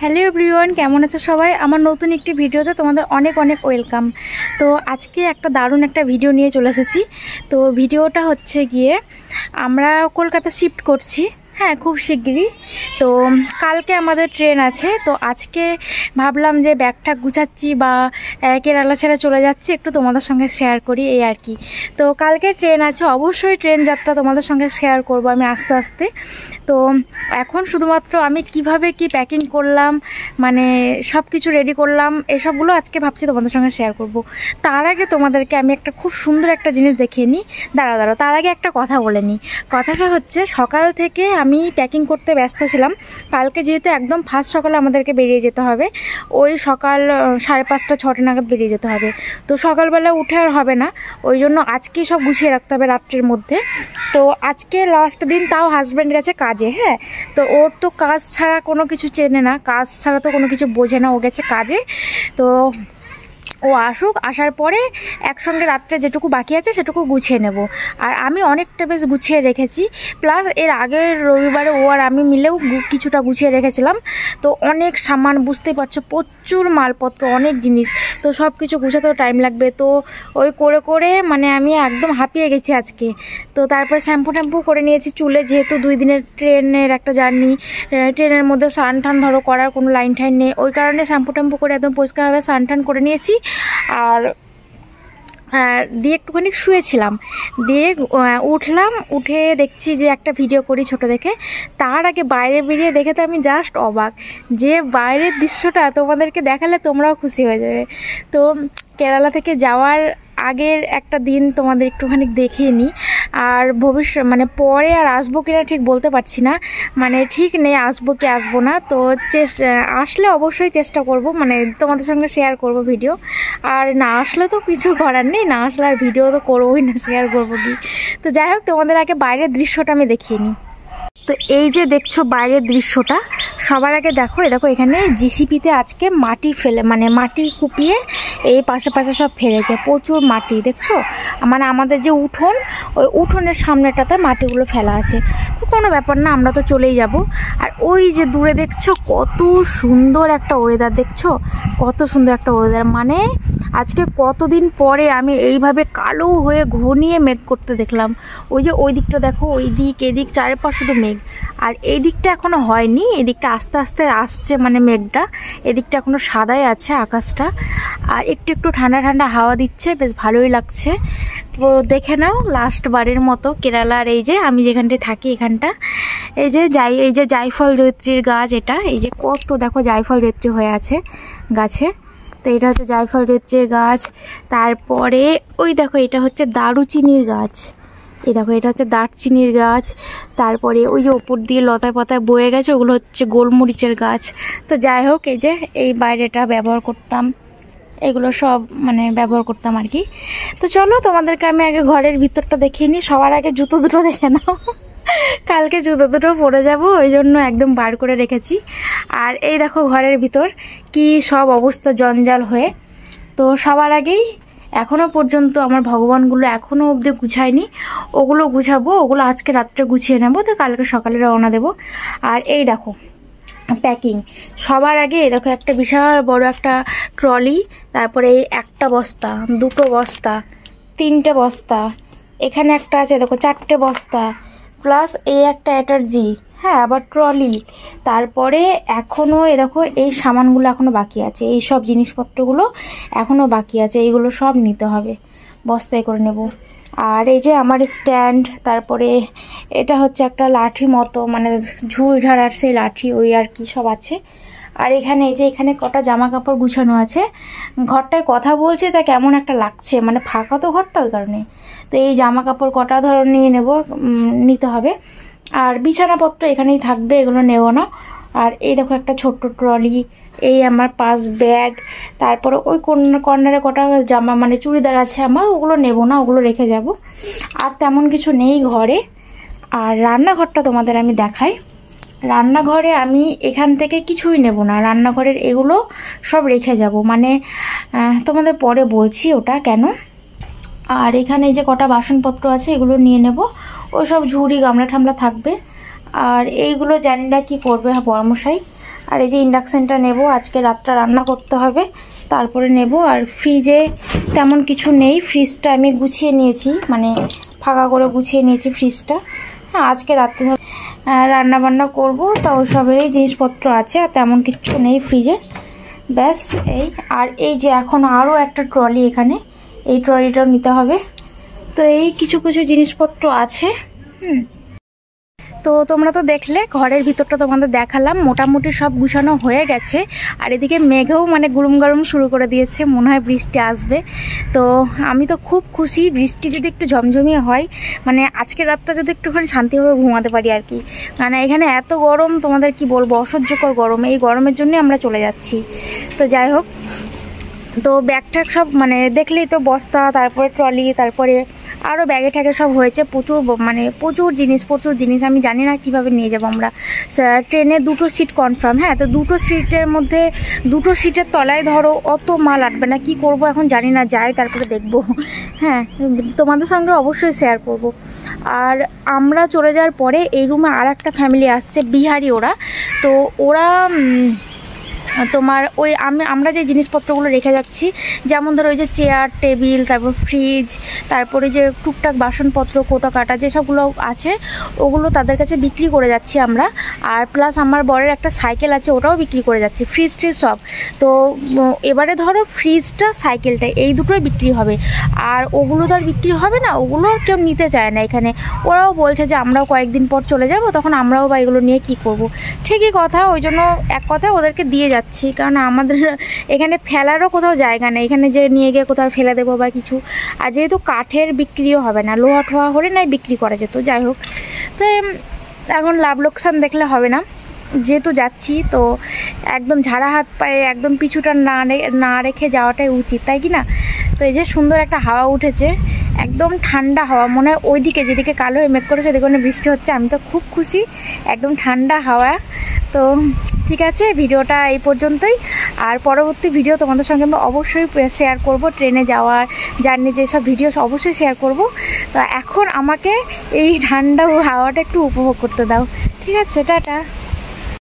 Hello everyone, কেমন আছো সবাই? আমার নতুন একটি ভিডিওতে তোমাদের অনেক অনেক ওয়েলকাম। তো আজকে একটা দারুণ একটা ভিডিও নিয়ে চলে এসেছি। তো ভিডিওটা হচ্ছে গিয়ে আমরা কলকাতা শিফট করছি, হ্যাঁ, খুব শিগগিরই। তো কালকে আমাদের ট্রেন আছে। তো আজকে ভাবলাম যে ব্যাগটা গুছাচ্ছি বা কেরালা ছেড়ে চলে যাচ্ছি, একটু তোমাদের সঙ্গে শেয়ার করি, এই আর কি। তো কালকে ট্রেন আছে, অবশ্যই ট্রেন যাত্রা তোমাদের সঙ্গে শেয়ার করব আমি আস্তে আস্তে। তো এখন শুধুমাত্র আমি কিভাবে কি প্যাকিং করলাম, মানে সব কিছু রেডি করলাম, এসবগুলো আজকে ভাবছি তোমাদের সঙ্গে শেয়ার করব। তার আগে তোমাদেরকে আমি একটা খুব সুন্দর একটা জিনিস দেখিয়ে নিই। দাঁড়াও, তার আগে একটা কথা বলে নিই। কথাটা হচ্ছে, সকাল থেকে আমি প্যাকিং করতে ব্যস্ত ছিলাম। কালকে যেহেতু একদম ফার্স্ট সকালে আমাদেরকে বেরিয়ে যেতে হবে, ওই সকাল 5:30 6টা নাগাদ বেরিয়ে যেতে হবে। তো সকালবেলা উঠে আর হবে না, ওই জন্য আজকেই সব গুছিয়ে রাখতে হবে রাত্রের মধ্যে। তো আজকে লাস্ট দিন, তাও হাজব্যান্ড গেছে কাজে, হ্যাঁ। তো ওর তো কাজ ছাড়া কোনো কিছু চেনে না, কাজ ছাড়া তো কোনো কিছু বোঝে না, ও গেছে কাজে। তো ও আসুক, আসার পরে একসঙ্গে রাত্রে যেটুকু বাকি আছে সেটুকু গুছিয়ে নেব। আর আমি অনেকটা বেশ গুছিয়ে রেখেছি, প্লাস এর আগের রবিবারে ও আর আমি মিলেও কিছুটা গুছিয়ে রেখেছিলাম। তো অনেক সামান, বুঝতেই পারছো, প্রচুর মালপত্র, অনেক জিনিস। তো সব কিছু গুছাতেও টাইম লাগবে। তো ওই করে করে মানে আমি একদম হাঁপিয়ে গেছি আজকে। তো তারপরে শ্যাম্পু করে নিয়েছি চুলে, যেহেতু 2 দিনের ট্রেনের একটা জার্নি, ট্রেনের মধ্যে স্নান টান ধরো করার কোনো লাইন টাইন নেই, ওই কারণে শ্যাম্পু করে একদম পরিষ্কারভাবে স্নান টান করে নিয়েছি। আর দিয়ে একটুখানি শুয়েছিলাম, দিয়ে উঠলাম, উঠে দেখছি যে একটা ভিডিও করি ছোট দেখে। তার আগে বাইরে বেরিয়ে দেখে তো আমি জাস্ট অবাক, যে বাইরের দৃশ্যটা তোমাদেরকে দেখালে তোমরাও খুশি হয়ে যাবে। তো কেরালা থেকে যাওয়ার আগের একটা দিন তোমাদের একটুখানি দেখিয়ে নিই। আর ভবিষ্যৎ মানে পরে আর আসবো কিনা ঠিক বলতে পারছি না, মানে ঠিক নেই আসবো কি আসবো না। তো আসলে অবশ্যই চেষ্টা করব, মানে তোমাদের সঙ্গে শেয়ার করব ভিডিও। আর না আসলে তো কিছু করার নেই, না আসলে আর ভিডিও তো করবোই না, শেয়ার করবো কি। তো যাই হোক, তোমাদের আগে বাইরের দৃশ্যটা আমি দেখিয়ে নিই। তো এই যে দেখছো বাইরের দৃশ্যটা, সবার আগে দেখো, এখানে জিসিপিতে আজকে মাটি ফেলে, মানে মাটি কুপিয়ে এই পাশে সব ফেলেছে, প্রচুর মাটি দেখছো। মানে আমাদের যে উঠোন, ওই উঠোনের সামনেটাতে মাটিগুলো ফেলা আছে। তো কোনো ব্যাপার না, আমরা তো চলেই যাব। আর ওই যে দূরে দেখছো কত সুন্দর একটা ওয়েদার, দেখছো কত সুন্দর একটা ওয়েদার। মানে আজকে কতদিন পরে আমি এইভাবে কালো হয়ে ঘনিয়ে মেঘ করতে দেখলাম। ওই যে ওই দিকটা দেখো, ওই দিক এদিক চারপাশে শুধু মেঘ। আর এই দিকটা এখনো হয়নি, এদিকটা আস্তে আস্তে আসছে, মানে মেঘটা এদিকটা এখনো সাদাই আছে আকাশটা। আর একটু ঠান্ডা ঠান্ডা হাওয়া দিচ্ছে, বেশ ভালোই লাগছে। তো দেখে নাও লাস্ট বারের মতো কেরালার, এই যে আমি যেখানটায় থাকি এখানটা, এই যে জায়ফল জয়িত্রীর গাছ, এটা এই যে কত দেখো জায়ফল জয়িত্রী হয়ে আছে গাছে। তো এটা হচ্ছে জায়ফল জয়িত্রীর গাছ। তারপরে ওই দেখো, এটা হচ্ছে দারুচিনির গাছ, এই দেখো এটা হচ্ছে দারচিনির গাছ। তারপরে ওই যে ওপর দিয়ে লতায় পাতায় বয়ে গেছে, ওগুলো হচ্ছে গোলমরিচের গাছ। তো যাই হোক, এই যে এই বাইরেটা ব্যবহার করতাম, এগুলো সব মানে ব্যবহার করতাম আর কি। তো চলো তোমাদেরকে আমি আগে ঘরের ভিতরটা দেখিয়ে নিই। সবার আগে জুতো দুটো দেখে নাও, কালকে জুতো দুটো পরে যাব, ওই জন্য একদম বার করে রেখেছি। আর এই দেখো ঘরের ভিতর কি সব অবস্থা, জঞ্জাল হয়ে। তো সবার আগেই এখনও পর্যন্ত আমার ভগবানগুলো এখনও অবধি গুছায়নি, ওগুলো গুছাবো, ওগুলো আজকে রাত্রে গুছিয়ে নেবো, তো কালকে সকালে রওনা দেবো। আর এই দেখো প্যাকিং, সবার আগে এই দেখো একটা বিশাল বড় একটা ট্রলি, তারপরে এই একটা বস্তা, 2টো বস্তা, 3টে বস্তা, এখানে একটা আছে দেখো 4টে বস্তা, প্লাস এই একটা অ্যাটার্জি, হ্যাঁ, আবার ট্রলি। তারপরে এখনও এ দেখো এই সামানগুলো এখনও বাকি আছে, এই সব জিনিসপত্রগুলো এখনও বাকি আছে, এইগুলো সব নিতে হবে, বস্তায় করে নেব। আর এই যে আমার স্ট্যান্ড, তারপরে এটা হচ্ছে একটা লাঠি মতো, মানে ঝুল ঝাড়ার সেই লাঠি, ওই আর কি সব আছে। আর এখানে এই যে এখানে কটা জামা কাপড় গুছানো আছে। ঘরটায় কথা বলছে তা কেমন একটা লাগছে, মানে ফাঁকা তো ঘরটা, ওই কারণে। তো এই জামা কাপড় কটা ধরো নিয়ে নিতে হবে। আর বিছানাপত্র এখানেই থাকবে, এগুলো নেব না। আর এই দেখো একটা ছোট্ট ট্রলি, এই আমার 5 ব্যাগ, তারপরে ওই কর্নারে কটা জামা মানে চুড়িদার আছে আমার, ওগুলো নেব না, ওগুলো রেখে যাব। আর তেমন কিছু নেই ঘরে। আর রান্নাঘরটা তোমাদের আমি দেখাই। রান্নাঘরে আমি এখান থেকে কিছুই নেব না, রান্নাঘরের এগুলো সব রেখে যাব, মানে তোমাদের পরে বলছি ওটা কেন। আর এখানে যে কটা বাসনপত্র আছে এগুলো নিয়ে নেব, ওই সব ঝুড়ি গামলা ঠামলা থাকবে। আর এইগুলো জানি না কি করবে বড়মশাই। আর এই যে ইন্ডাকশানটা নেব, আজকে রাতটা রান্না করতে হবে, তারপরে নেব। আর ফ্রিজে তেমন কিছু নেই, ফ্রিজটা আমি গুছিয়ে নিয়েছি, মানে ফাঁকা করে গুছিয়ে নিয়েছি ফ্রিজটা। হ্যাঁ, আজকে রাত্রে রান্না বান্না করবো, তা ওইসবেরই জিনিসপত্র আছে, আর তেমন কিছু নেই ফ্রিজে, ব্যাস এই। আর এই যে এখন আরও একটা ট্রলি, এখানে এই ট্রলিটাও নিতে হবে। তো এই কিছু কিছু জিনিসপত্র আছে। তো তোমরা তো দেখলে ঘরের ভিতরটা তোমাদের দেখালাম, মোটামুটি সব গুছানো হয়ে গেছে। আর এদিকে মেঘেও মানে গুরুম গরম শুরু করে দিয়েছে, মনে হয় বৃষ্টি আসবে। তো আমি তো খুব খুশি, বৃষ্টি যদি একটু ঝমঝমিয়ে হয়, মানে আজকের রাতটা যদি একটুখানি শান্তিভাবে ঘুমাতে পারি আর কি। মানে এখানে এত গরম, তোমাদের কি বলবো, অসহ্যকর গরম। এই গরমের জন্য আমরা চলে যাচ্ছি। তো যাই হোক, তো ব্যাগ ট্যাগ সব মানে দেখলেই তো, বস্তা, তারপরে ট্রলি, তারপরে আরও ব্যাগে ট্যাগে সব হয়েছে প্রচুর, মানে প্রচুর জিনিস। আমি জানি না কিভাবে নিয়ে যাবো আমরা। ট্রেনে 2টো সিট কনফার্ম। হ্যাঁ, তো 2টো সিটের মধ্যে 2টো সিটের তলায় ধরো অত মাল আটবে না, কি করব এখন জানি না, যাই তারপরে দেখব। হ্যাঁ, তোমাদের সঙ্গে অবশ্যই শেয়ার করব। আর আমরা চলে যাওয়ার পরে এই রুমে আর একটা ফ্যামিলি আসছে, বিহারি ওরা। তো ওরা তোমার ওই আমরা যে জিনিসপত্রগুলো রেখে যাচ্ছি, যেমন ধরো ওই যে চেয়ার টেবিল, তারপর ফ্রিজ, তারপরে যে টুকটাক বাসনপত্র কোটা কাটা যেসবগুলো আছে, ওগুলো তাদের কাছে বিক্রি করে যাচ্ছি আমরা। আর প্লাস আমার বরের একটা সাইকেল আছে, ওটাও বিক্রি করে যাচ্ছি, ফ্রিজ ট্রিজ সব। তো এবারে ধরো ফ্রিজটা, সাইকেলটা, এই দুটোই বিক্রি হবে। আর ওগুলো তো আর বিক্রি হবে না, ওগুলো আর কেউ নিতে চায় না এখানে। ওরাও বলছে যে আমরাও কয়েকদিন পর চলে যাব, তখন আমরাও বা এগুলো নিয়ে কি করব। ঠিকই কথা, ওই জন্য এক কথায় ওদেরকে দিয়ে যাচ্ছি, কারণ আমাদের এখানে ফেলারও কোথাও জায়গা নেই, এখানে যে নিয়ে গিয়ে কোথাও ফেলে দেবো বা কিছু। আর যেহেতু কাঠের বিক্রিও হবে না, লোহা ঠোয়া হলে নাই বিক্রি করা যেত। যাই হোক, তো এখন লাভ লোকসান দেখলে হবে না, যেহেতু যাচ্ছি তো একদম ঝাড়া হাত পায়ে একদম পিছুটা না রেখে যাওয়াটাই উচিত, তাই কি না? তো এই যে সুন্দর একটা হাওয়া উঠেছে, একদম ঠান্ডা হাওয়া, মনে হয় ওইদিকে যেদিকে কালো হয়ে মেঘ করেছে ওদিকে বৃষ্টি হচ্ছে। আমি তো খুব খুশি, একদম ঠান্ডা হাওয়া। তো ঠিক আছে, ভিডিওটা এই পর্যন্তই। আর পরবর্তী ভিডিও তোমাদের সঙ্গে আমি অবশ্যই শেয়ার করব, ট্রেনে যাওয়ার জার্নি যেসব ভিডিও অবশ্যই শেয়ার করব। তো এখন আমাকে এই ঠান্ডা হাওয়াটা একটু উপভোগ করতে দাও, ঠিক আছে? টাটা।